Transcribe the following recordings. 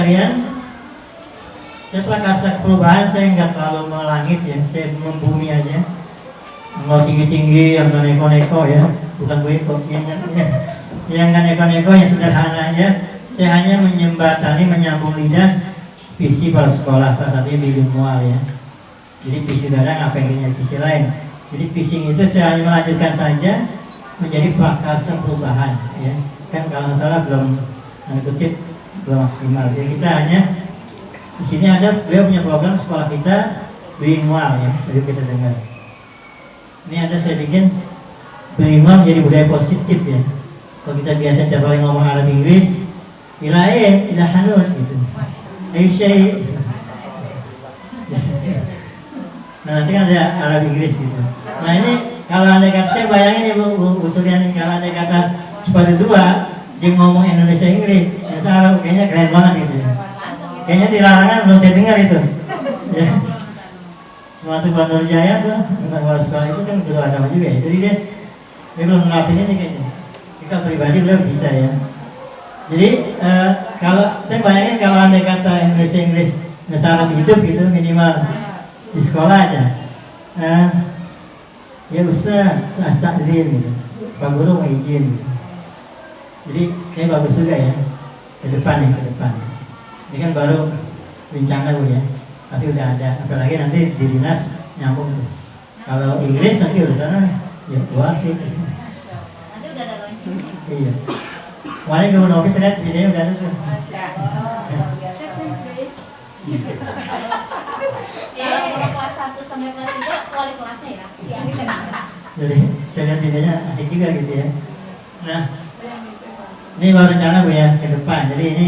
sekalian, saya prakarsa perubahan saya nggak terlalu melangit ya, saya membumi aja. Mau tinggi-tinggi, yang nggak neko-neko ya, bukan neko, yang nggak neko-neko, yang sederhana aja. Saya hanya menjembatani, menyambung lidah visi para sekolah, salah satunya bilingual ya. Jadi visi daerah apa yang punya visi lain. Jadi visi itu saya hanya melanjutkan saja menjadi prakarsa perubahan ya. Kan kalau nggak salah belum kutip belum maksimal. Jadi kita hanya di sini ada beliau punya program sekolah kita bilingual ya. Tadi kita dengar. Ini ada saya bikin bilingual menjadi budaya positif ya. Kalau kita biasa tiap hari ngomong Arab Inggris, ilahin, ilahanus gitu. Aisyah. Nah nanti kan ada Arab Inggris gitu. Nah ini kalau anda kata, saya bayangin ya Bu Suryani, kalau anda kata cepat dua, dia ngomong Indonesia Inggris, Indonesia Arab kayaknya keren banget gitu ya. Kayaknya di larangan belum saya dengar itu. Ya. Masuk Bandar Jaya tuh, kalau sekolah itu kan guru agama juga ya. Jadi dia belum ngelatih ini kayaknya. Kita pribadi belum bisa ya. Jadi kalau saya bayangin kalau anda kata Indonesia Inggris Arab hidup gitu minimal di sekolah aja. Ya Ustaz, sastaklim gitu. Pak Guru mau izin gitu. Jadi kayak bagus juga ya. Ke depan nih, ke depan. Ini kan baru rencana Bu ya. Tapi udah ada, apalagi nanti di dinas nyambung tuh. Kalau Inggris nanti urusannya ya wafik. Nanti udah ada launching. Iya. Kemarin gue nopi saya lihat videonya udah ada tuh. Kalau kelas 1 sampai kelas 3 wali kelasnya ya. Jadi saya lihat videonya asik juga gitu ya. Nah, ini baru rencana Bu ya ke depan. Jadi ini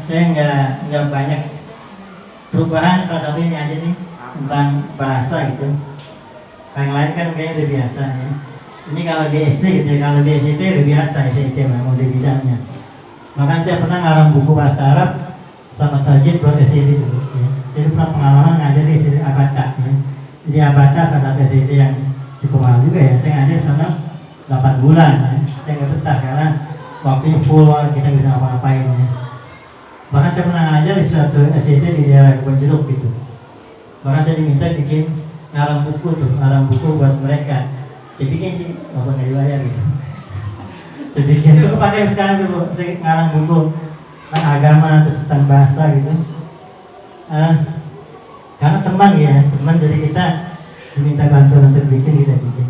saya nggak banyak perubahan, salah satu ini aja nih tentang bahasa gitu. Yang lain kan kayaknya udah biasa ya. Ini kalau di SD gitu ya, kalau di SIT udah biasa SIT memang udah bidangnya. Makanya saya pernah ngarang buku bahasa Arab sama tajwid buat SIT dulu ya. Saya pernah pengalaman ngajar di SIT Abata ya. Jadi Abata salah satu SIT yang cukup mahal juga ya. Saya ngajar sama 8 bulan ya. Saya nggak betah karena waktunya full, kita bisa ngapa-ngapain ya. Bahkan saya pernah ngajar di suatu SIT di daerah Kebonjeruk gitu. Bahkan saya diminta bikin ngarang buku tuh, ngarang buku buat mereka. Saya bikin sih, walaupun nggak dibayar gitu. Saya bikin itu pakai sekarang tuh, saya ngarang buku tentang agama atau tentang bahasa gitu. Karena teman ya, teman dari kita diminta bantuan untuk bikin, kita bikin.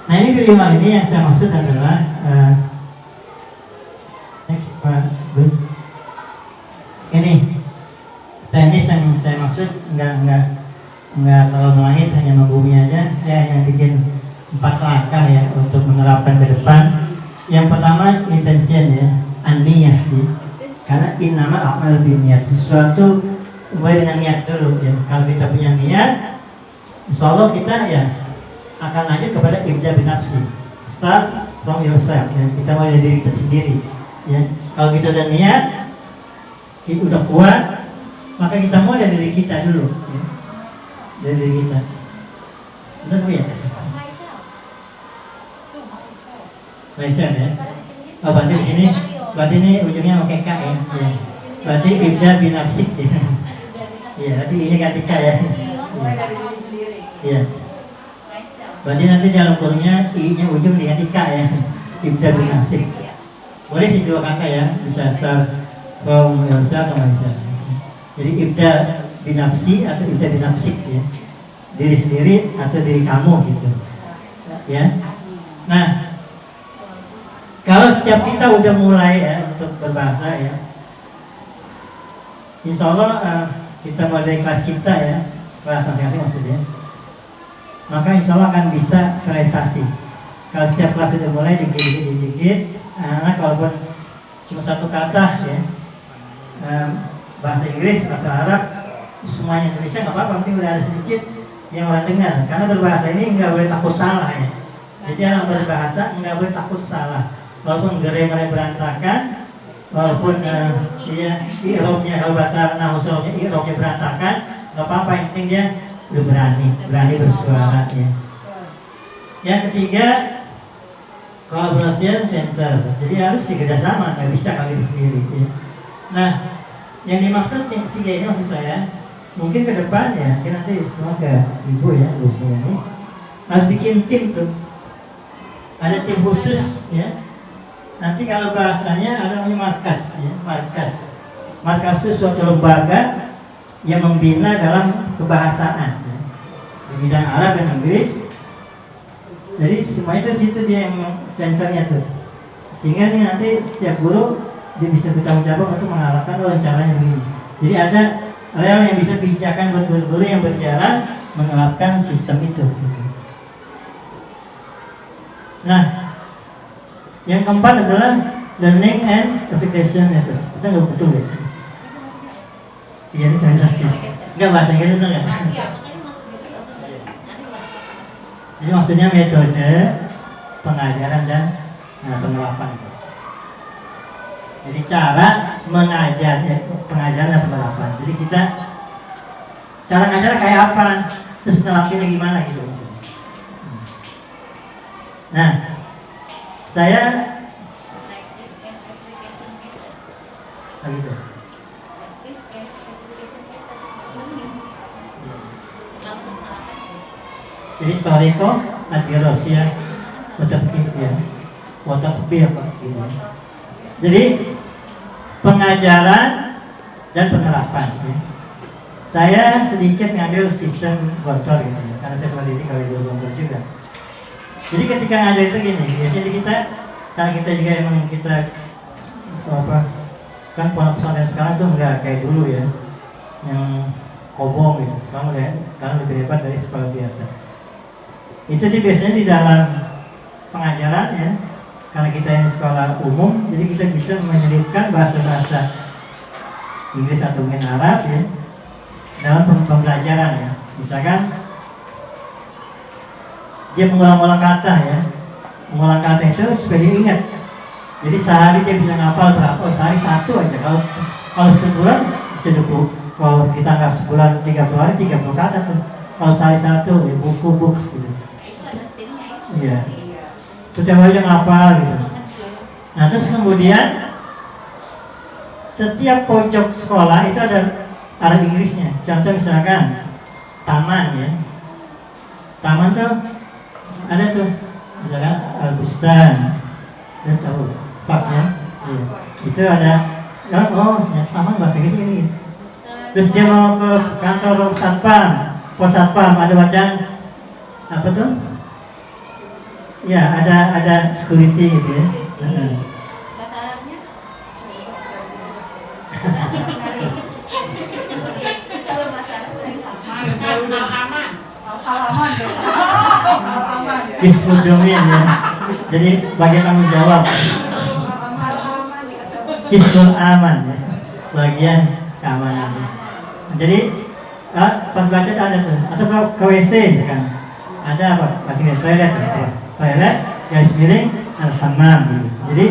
Nah ini bilingual ini yang saya maksud adalah next Pak Gun. Ini teknis yang saya maksud nggak terlalu melangit, hanya membumi aja. Saya hanya bikin 4 langkah ya untuk menerapkan ke depan. Yang pertama intention ya, an-niyah ya. Karena innama a'mal binniyat, sesuatu mulai dengan niat dulu ya. Kalau kita punya niat, insyaallah kita ya akan lanjut kepada ibda binafsi. Start from yourself ya. Kita mulai dari diri kita sendiri ya. Kalau kita udah niat, kita udah kuat, maka kita mulai dari diri kita dulu ya. Dari diri kita. Benar Bu ya? Myself ya. Oh berarti ini, berarti ini ujungnya pakai K ya. Ya. Berarti ibda binafsik ya. Iya, berarti ini ganti K ya. Mulai dari diri sendiri. Iya. Berarti nanti dalam kurungnya I-nya ujung diganti K ya. Ibda binafsik. Boleh sih 2 kata ya, bisa start from yourself atau myself. Jadi ibda binafsi atau ibda binafsik ya. Diri sendiri atau diri kamu gitu. Ya. Nah, kalau setiap kita udah mulai ya untuk berbahasa ya, insya Allah kita mulai dari kelas kita ya, kelas masing-masing maksudnya, maka insya Allah akan bisa realisasi. Kalau setiap kelas udah mulai dikit-dikit, anak walaupun cuma 1 kata ya, bahasa Inggris atau Arab, semuanya Indonesia nggak apa-apa, penting udah ada sedikit yang orang dengar. Karena berbahasa ini nggak boleh takut salah ya. Jadi orang berbahasa nggak boleh takut salah. Walaupun grammar berantakan, walaupun i'rabnya kalau bahasa nahwu i'rabnya berantakan, nggak apa-apa, yang penting dia udah berani bersuara ya. Yang ketiga, collaboration center. Jadi harus kerjasama, nggak bisa kali sendiri ya. Nah, yang dimaksud yang ketiga ini maksud saya, mungkin ke depan ya, mungkin nanti semua ke ibu ya, ibu semua ini harus bikin tim tuh, ada tim khusus ya. Nanti kalau bahasanya ada namanya markas ya, markas itu suatu lembaga yang membina dalam kebahasaan ya, di bidang Arab dan Inggris. Jadi semua itu situ dia yang senternya tuh, sehingga nih nanti setiap guru dia bisa bertanggung jawab untuk mengarahkan caranya begini. Jadi ada rel yang bisa pijakan buat guru-guru yang berjalan menerapkan sistem itu. Nah, yang keempat adalah learning and application methods. Betul nggak betul ya? Iya, ini saya jelasin. Nggak bahasa Inggris betul nggak? Jadi maksudnya metode pengajaran dan penerapan. Jadi cara mengajar, pengajaran dan penerapan. Jadi kita cara ngajar kayak apa, terus nerapinnya gimana gitu maksudnya. Nah, saya gitu. Jadi toriko ad-dirasiyah watabqiyah ya, watabqiyah gitu. Jadi pengajaran dan penerapan ya. Saya sedikit ngambil sistem Gontor gitu ya, karena saya peneliti kalau di Gontor juga. Jadi ketika ngajar itu gini, biasanya kita, karena kita juga emang kita apa, kan pondok pesantren sekarang tuh nggak kayak dulu ya, yang kobong gitu. Sekarang udah, karena lebih hebat dari sekolah biasa. Itu dia biasanya di dalam pengajaran ya, karena kita ini sekolah umum, jadi kita bisa menyelipkan bahasa-bahasa Inggris atau mungkin Arab ya dalam pembelajaran ya. Misalkan dia mengulang-ulang kata ya, mengulang kata itu supaya dia ingat. Jadi sehari dia bisa ngapal berapa? Oh, sehari satu aja. Kalau sebulan bisa 20. Kalau kita nggak sebulan 30 hari 30 kata tuh. Kalau sehari satu ya buku gitu. Iya. Terus yang lain yang ngapal gitu. Nah terus kemudian setiap pojok sekolah itu ada Arab Inggrisnya. Contoh misalkan taman ya. Taman tuh ada tuh misalkan Al-Bustan, terus Fak ya, iya. Itu ada ya, oh ya, taman bahasa Inggris ini. Terus dia mau ke kantor satpam, pos satpam, ada bacaan apa tuh? Ya ada security gitu ya. Bahasa Arabnya? Kalau bahasa Arab saya Halaman. Kismul domain ya. Jadi bagian tanggung jawab. Kismul aman ya. Bagian keamanan. Jadi pas baca ada tuh, atau ke WC kan. Ada apa? Bahasa Inggris toilet apa? Toilet garis miring al-hammam gitu. Jadi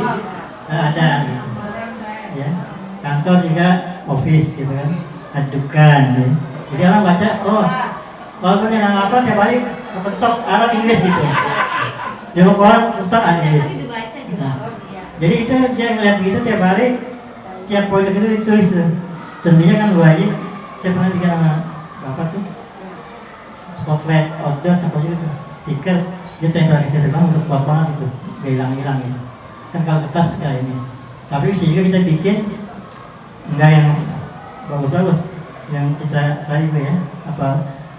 ada gitu. Ya. Kantor juga office gitu kan. Adukan ya. Jadi orang baca, oh walaupun dia nggak ngapal tiap hari kepentok Arab Inggris gitu. Dia mau keluar kepentok Inggris. Jadi itu dia ngeliat gitu tiap hari, setiap pojok itu ditulis tuh. Tentunya kan wajib. Saya pernah bikin sama bapak tuh spotlight outdoor apa gitu, stiker dia tempel di depan untuk kuat banget itu, gak hilang-hilang gitu. Kan kalau kertas kayak ini. Tapi bisa juga kita bikin enggak yang bagus-bagus, yang kita tadi tuh ya, apa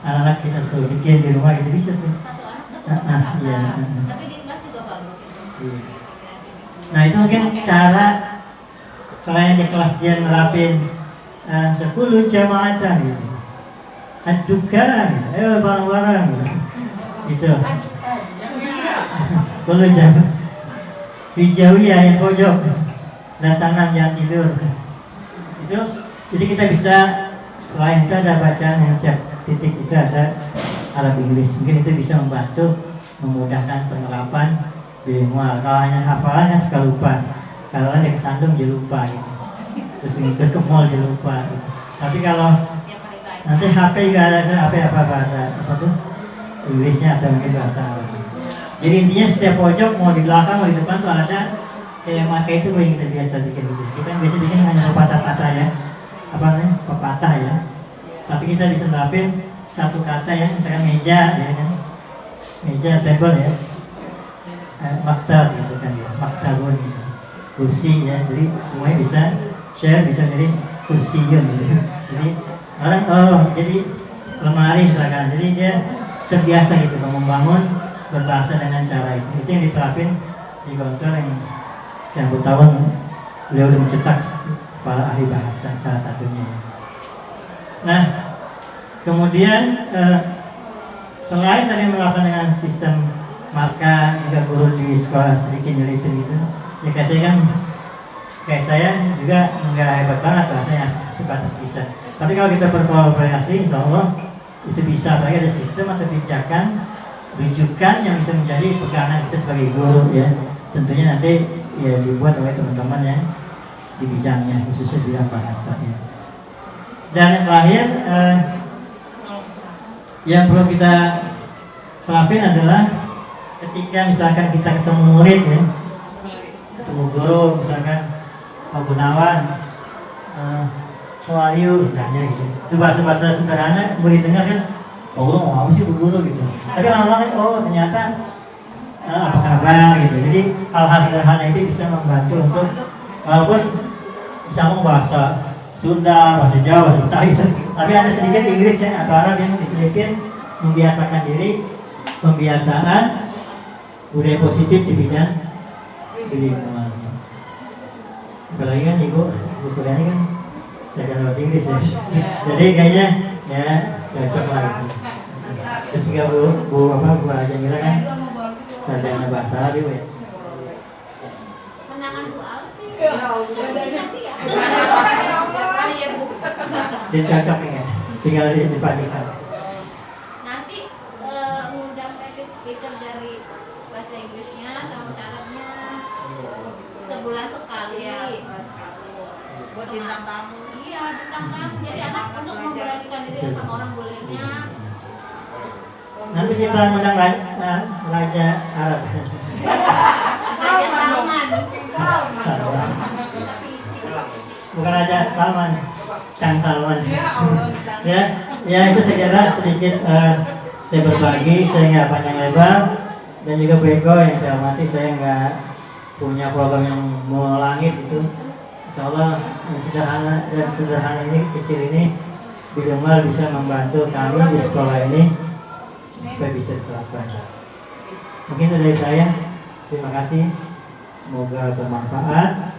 anak-anak kita suruh bikin di rumah itu bisa tuh. Satu anak satu Iya. Tapi di kelas juga bagus itu. Iya. Nah itu mungkin cara selain di kelas dia nerapin 10 jamaatan gitu, adukan, barang-barang gitu. Itu 10 jam hijauiyah yang pojok dan tanam jangan tidur. Itu jadi kita bisa selain itu ada bacaan yang setiap titik itu ada Arab Inggris, mungkin itu bisa membantu memudahkan penerapan bilingual. Kalau hanya hafalan kan suka lupa, kalau dia kesandung dia lupa gitu, terus ngikut ke mall dia lupa gitu. Tapi kalau nanti HP juga ada HP apa bahasa apa tuh Inggrisnya atau mungkin bahasa Arab. Jadi intinya setiap pojok mau di belakang mau di depan tuh ada kayak maka itu yang kita biasa bikin gitu. Kita biasa bikin hanya pepatah-patah ya, apa namanya pepatah ya. Tapi kita bisa nerapin satu kata ya, misalkan meja ya kan, meja table ya, maktab gitu kan, maktabun gitu. Kursi ya, jadi semuanya bisa share, bisa jadi kursiun gitu. Jadi orang jadi lemari misalkan, jadi dia terbiasa gitu membangun berbahasa dengan cara itu yang diterapin di Gontor yang 1000 tahun beliau udah mencetak para ahli bahasa salah satunya ya. Nah kemudian selain tadi melakukan dengan sistem marka, juga guru di sekolah sedikit nyelipin gitu ya, kayak saya juga nggak hebat banget bahasanya, sebatas bisa. Tapi kalau kita berkolaborasi insya Allah itu bisa, apalagi ada sistem atau pijakan rujukan yang bisa menjadi pegangan kita sebagai guru ya. Tentunya nanti ya dibuat oleh teman-teman yang di bidangnya, khususnya bidang bahasa ya. Dan yang terakhir yang perlu kita terapin adalah ketika misalkan kita ketemu murid ya, ketemu guru misalkan Pak Gunawan, how are you misalnya gitu. Itu bahasa-bahasa sederhana murid dengar kan, oh guru mau apa sih Bu Guru gitu. Tapi lama-lama oh ternyata apa kabar gitu. Jadi hal-hal sederhana ini bisa membantu untuk walaupun bisa ngomong bahasa Sunda, bahasa Jawa, bahasa Betawi gitu. Tapi ada sedikit Inggris ya atau Arab yang diselipin, membiasakan diri, pembiasaan budaya positif di bidang bilingual. Apalagi kan Ibu Suryani kan sarjana bahasa Inggris ya. Jadi kayaknya ya cocok lah gitu. Terus juga Bu Raja Mira kan sarjana bahasa Arab ya. Menangan Bu Alfi. Ya, Nanti ya. Jadi cocok ya, tinggal dipadukan. Nanti ngundang native speaker dari bahasa Inggrisnya sama Arabnya sebulan sekali. buat bintang tamu. Iya, bintang tamu. Jadi anak untuk memberanikan diri sama orang bolehnya. Nanti kita undang Raja Arab. Raja Salman. Salman. Tapi isi. Bukan Raja Salman, Cang Salman. Ya Allah. Ya itu saya kira sedikit saya berbagi, saya nggak panjang lebar, dan juga Bu Eko yang saya hormati, saya nggak punya program yang melangit itu. Insya Allah yang sederhana ini, kecil ini, bilingual bisa membantu kami di sekolah ini supaya bisa diterapkan. Mungkin itu dari saya. Terima kasih. Semoga bermanfaat.